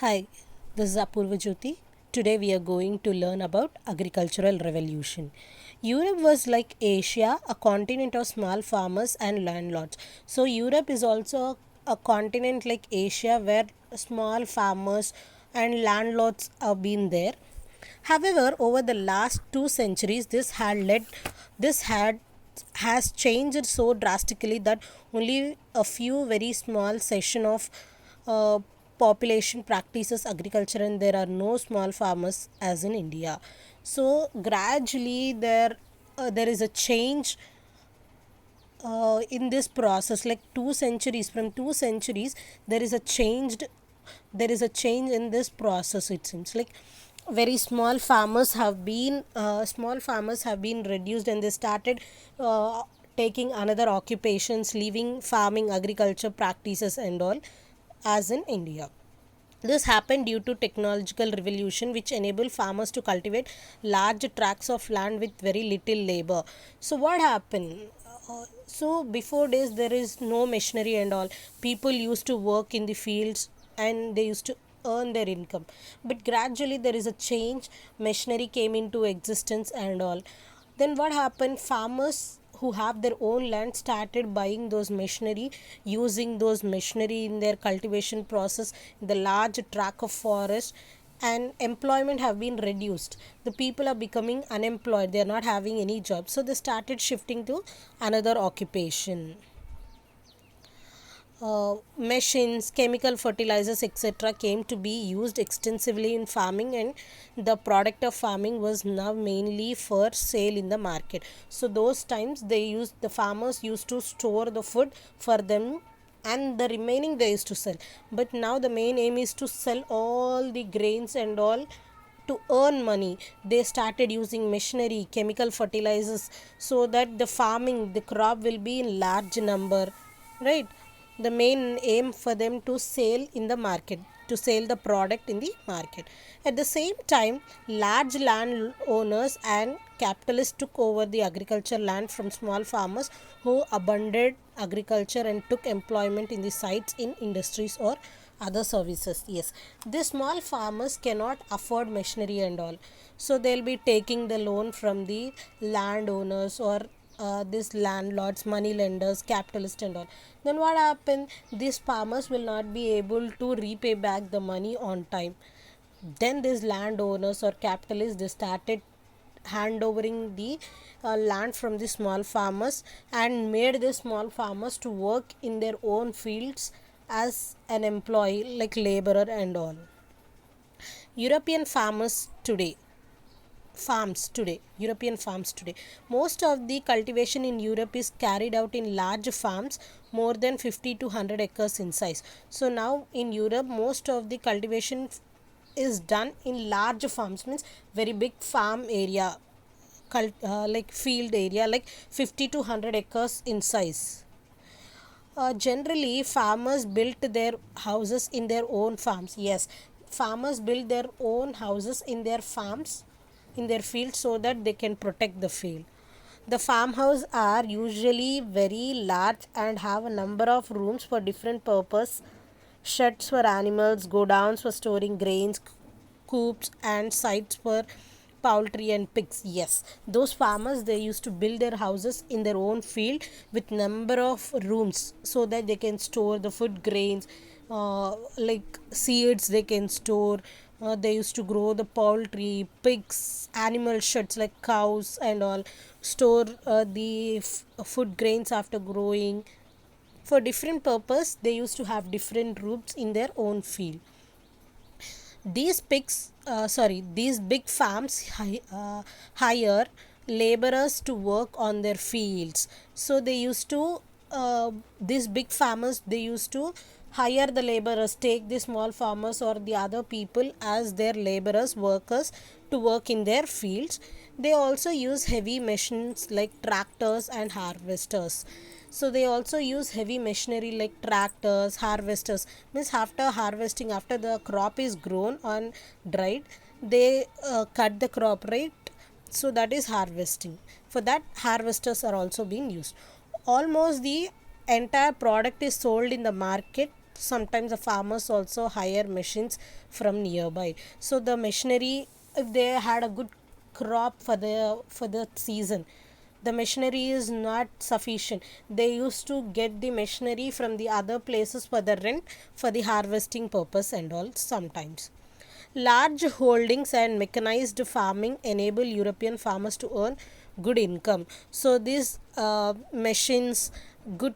Hi, this is Apurva Jyoti. Today we are going to learn about agricultural revolution. Europe was like Asia, a continent of small farmers and landlords. So Europe is also a continent like Asia where small farmers and landlords have been there. However, over the last 2 centuries, this had has changed so drastically that only a few very small section of uh, population practices agriculture, and there are no small farmers as in India. So gradually there is a change in this process, like 2 centuries, from 2 centuries there is a change in this process. It seems like very small farmers have been reduced, and they started taking another occupations, leaving farming agriculture practices and all as in India. This happened due to technological revolution which enabled farmers to cultivate large tracts of land with very little labor. So what happened? So before days there is no machinery and all. People used to work in the fields and they used to earn their income. But gradually there is a change. Machinery came into existence and all. Then what happened? Farmers who have their own land started buying those machinery, using those machinery in their cultivation process in the large tract of forest, and employment have been reduced. The people are becoming unemployed, they are not having any job, so they started shifting to another occupation. Machines, chemical fertilizers, etc., came to be used extensively in farming, and the product of farming was now mainly for sale in the market. So those times the farmers used to store the food for them, and the remaining they used to sell. But now the main aim is to sell all the grains and all to earn money. They started using machinery, chemical fertilizers, so that the crop will be in large number, right? The main aim for them to sell in the market, to sell the product in the market. At the same time, large land owners and capitalists took over the agriculture land from small farmers who abandoned agriculture and took employment in the sites in industries or other services. Yes, the small farmers cannot afford machinery and all, so they'll be taking the loan from the landowners or these landlords, money lenders, capitalists, and all. Then what happened? These farmers will not be able to repay back the money on time. Then these landowners or capitalists, they started handovering the land from the small farmers and made the small farmers to work in their own fields as an employee, like laborer and all. European European farms today. Most of the cultivation in Europe is carried out in large farms, more than 50 to 100 acres in size. So now in Europe, most of the cultivation is done in large farms, means very big farm area, like field area, like 50 to 100 acres in size. Generally, farmers built their houses in their own farms. Yes, farmers build their own houses in their farms, in their fields, so that they can protect the field. The farmhouses are usually very large and have a number of rooms for different purpose: sheds for animals, godowns for storing grains, coops and sites for poultry and pigs. Yes, those farmers, they used to build their houses in their own field with number of rooms so that they can store the food grains, like seeds they can store. They used to grow the poultry, pigs, animal sheds like cows and all, store the food grains after growing. For different purpose, they used to have different rooms in their own field. These big farms hire laborers to work on their fields. So they used to these big farmers, they used to hire the laborers, take the small farmers or the other people as their laborers, workers, to work in their fields. They also use heavy machines like tractors and harvesters. So they also use heavy machinery like tractors, harvesters. Means after harvesting, after the crop is grown and dried, they cut the crop, right? So that is harvesting. For that, harvesters are also being used. Almost the entire product is sold in the market sometimes the farmers also hire machines from nearby. So the machinery, if they had a good crop for the season, the machinery is not sufficient, they used to get the machinery from the other places for the rent, for the harvesting purpose and all. Sometimes large holdings and mechanized farming enable European farmers to earn good income. So these machines, good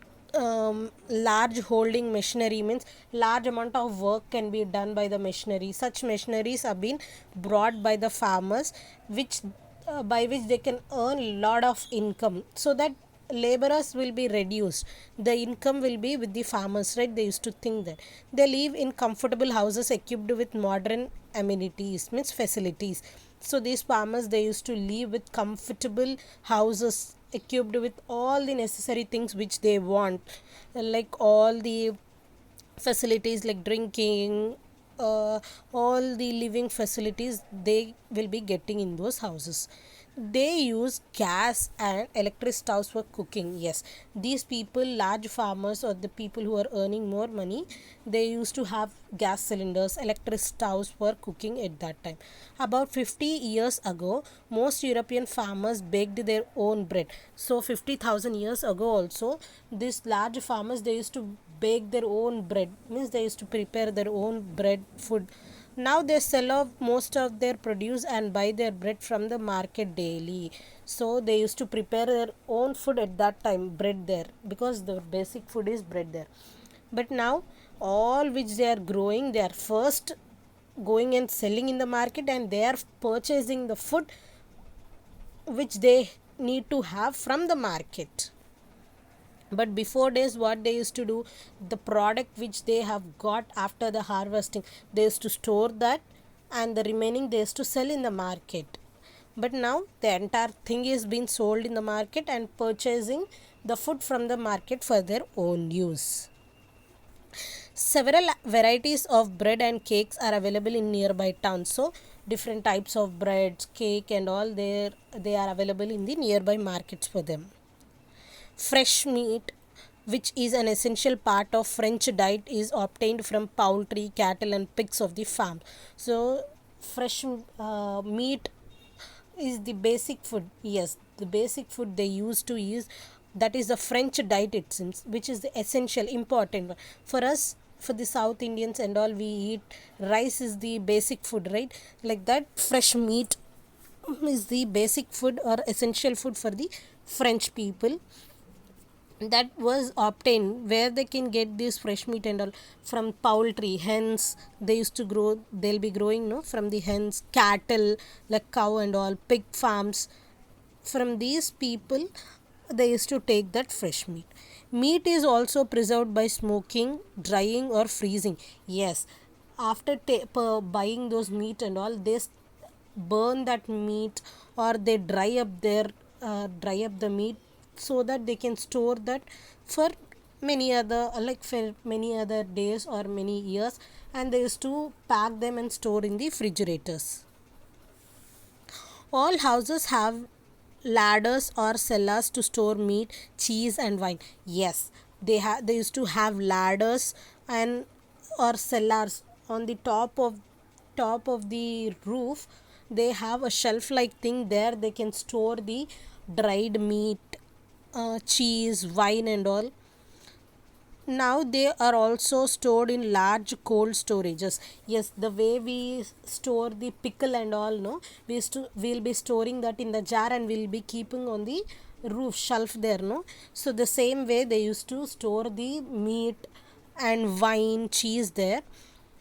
large holding machinery means large amount of work can be done by the machinery. Such machineries have been brought by the farmers, which by which they can earn lot of income, so that laborers will be reduced, the income will be with the farmers, right? They used to think that they live in comfortable houses equipped with modern amenities, means facilities. So these farmers, they used to live with comfortable houses equipped with all the necessary things which they want, like all the facilities like drinking, uh, all the living facilities they will be getting in those houses. They use gas and electric stoves for cooking. Yes, these people, large farmers or the people who are earning more money, they used to have gas cylinders, electric stoves for cooking at that time. About 50 years ago, most European farmers baked their own bread. So 50,000 years ago also, these large farmers, they used to bake their own bread, means they used to prepare their own bread food. Now they sell off most of their produce and buy their bread from the market daily. So they used to prepare their own food at that time, bread there, because the basic food is bread there. But now all which they are growing, they are first going and selling in the market, and they are purchasing the food which they need to have from the market. But before days, what they used to do, the product which they have got after the harvesting, they used to store that, and the remaining they used to sell in the market. But now the entire thing is being sold in the market and purchasing the food from the market for their own use. Several varieties of bread and cakes are available in nearby towns. So different types of breads, cake and all, they are available in the nearby markets for them. Fresh meat, which is an essential part of French diet, is obtained from poultry, cattle, and pigs of the farm. So, fresh meat is the basic food. Yes, the basic food they used to use. That is the French diet, it seems, which is the essential, important one. For us, for the South Indians and all, we eat rice is the basic food, right? Like that, fresh meat is the basic food or essential food for the French people. That was obtained where they can get this fresh meat and all from poultry, hens. They used to grow, they'll be growing, no, from the hens, cattle like cow and all, pig farms. From these people, they used to take that fresh meat. Meat is also preserved by smoking, drying, or freezing. Yes, after buying those meat and all, they burn that meat, or they dry up the meat, so that they can store that for many other, like for many other days or many years, and they used to pack them and store in the refrigerators. All houses have ladders or cellars to store meat, cheese, and wine. Yes, they used to have ladders and or cellars on the top of the roof. They have a shelf like thing there. They can store the dried meat, cheese, wine, and all. Now they are also stored in large cold storages. Yes, the way we store the pickle and all, no, we'll be storing that in the jar and we'll be keeping on the roof shelf there, no. So the same way they used to store the meat and wine, cheese there.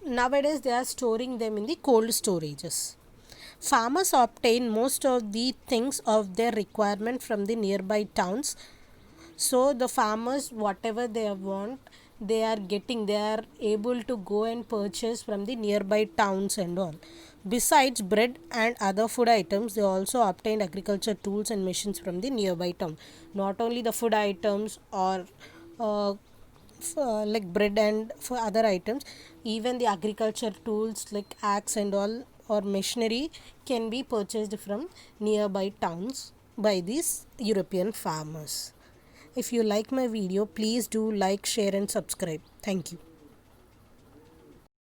Nowadays they are storing them in the cold storages. Farmers obtain most of the things of their requirement from the nearby towns. So the farmers, whatever they want, they are getting, they are able to go and purchase from the nearby towns and all. Besides bread and other food items, they also obtained agriculture tools and machines from the nearby town. Not only the food items or uh, like bread and for other items, even the agriculture tools like axe and all or machinery can be purchased from nearby towns by these European farmers. If you like my video, please do like, share, and subscribe. Thank you.